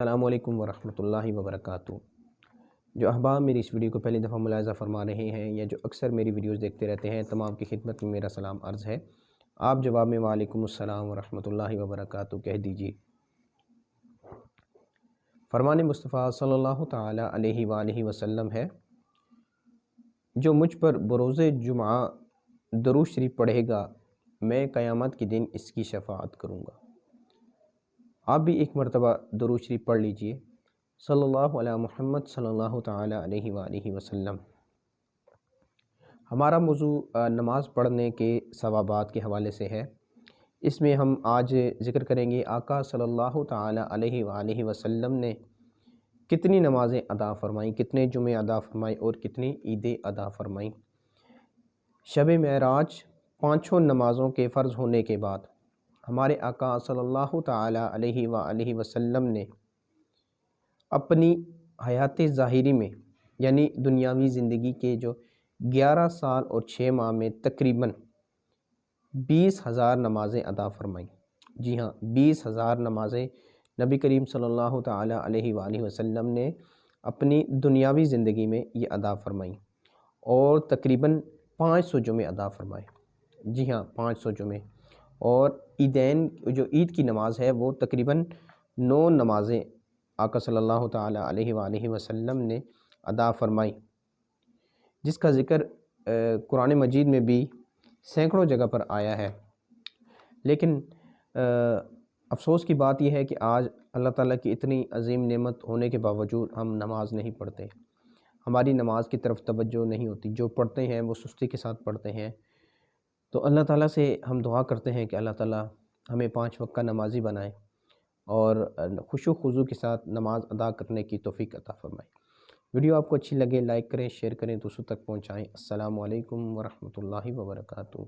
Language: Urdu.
السلام علیکم ورحمۃ اللہ وبرکاتہ۔ جو احباب میری اس ویڈیو کو پہلی دفعہ ملاحظہ فرما رہے ہیں یا جو اکثر میری ویڈیوز دیکھتے رہتے ہیں، تمام کی خدمت میں میرا سلام عرض ہے۔ آپ جواب میں وعلیکم السلام ورحمۃ اللہ وبرکاتہ کہہ دیجیے۔ فرمان مصطفیٰ صلی اللہ تعالی علیہ وآلہ وسلم ہے، جو مجھ پر بروز جمعہ درود شریف پڑھے گا، میں قیامت کے دن اس کی شفاعت کروں گا۔ آپ بھی ایک مرتبہ درود شریف پڑھ لیجئے، صلی اللہ علیہ محمد صلی اللہ تعالی علیہ وآلہ وسلم۔ ہمارا موضوع نماز پڑھنے کے ثوابات کے حوالے سے ہے۔ اس میں ہم آج ذکر کریں گے آقا صلی اللہ تعالی علیہ وآلہ وسلم نے کتنی نمازیں ادا فرمائیں، کتنے جمعے ادا فرمائیں اور کتنی عیدیں ادا فرمائیں۔ شب معراج پانچوں نمازوں کے فرض ہونے کے بعد ہمارے آقا صلی اللہ تعالی علیہ وآلہ وسلم نے اپنی حیات ظاہری میں یعنی دنیاوی زندگی کے جو 11 سال اور 6 ماہ میں تقریباً 20,000 نمازیں ادا فرمائیں۔ جی ہاں، 20,000 نمازیں نبی کریم صلی اللہ تعالی علیہ وآلہ وسلم نے اپنی دنیاوی زندگی میں یہ ادا فرمائیں اور تقریباً 500 جمعے ادا فرمائے۔ جی ہاں، 500 جمعے۔ اور عیدین جو عید کی نماز ہے وہ تقریباً 9 نمازیں آقا صلی اللہ تعالی علیہ وآلہ وسلم نے ادا فرمائی، جس کا ذکر قرآن مجید میں بھی سینکڑوں جگہ پر آیا ہے۔ لیکن افسوس کی بات یہ ہے کہ آج اللہ تعالیٰ کی اتنی عظیم نعمت ہونے کے باوجود ہم نماز نہیں پڑھتے، ہماری نماز کی طرف توجہ نہیں ہوتی، جو پڑھتے ہیں وہ سستی کے ساتھ پڑھتے ہیں۔ تو اللہ تعالیٰ سے ہم دعا کرتے ہیں کہ اللہ تعالیٰ ہمیں 5 وقت کا نمازی بنائے اور خشوع و خضوع کے ساتھ نماز ادا کرنے کی توفیق عطا فرمائے۔ ویڈیو آپ کو اچھی لگے لائک کریں، شیئر کریں، دوسروں تک پہنچائیں۔ السلام علیکم ورحمۃ اللہ وبرکاتہ۔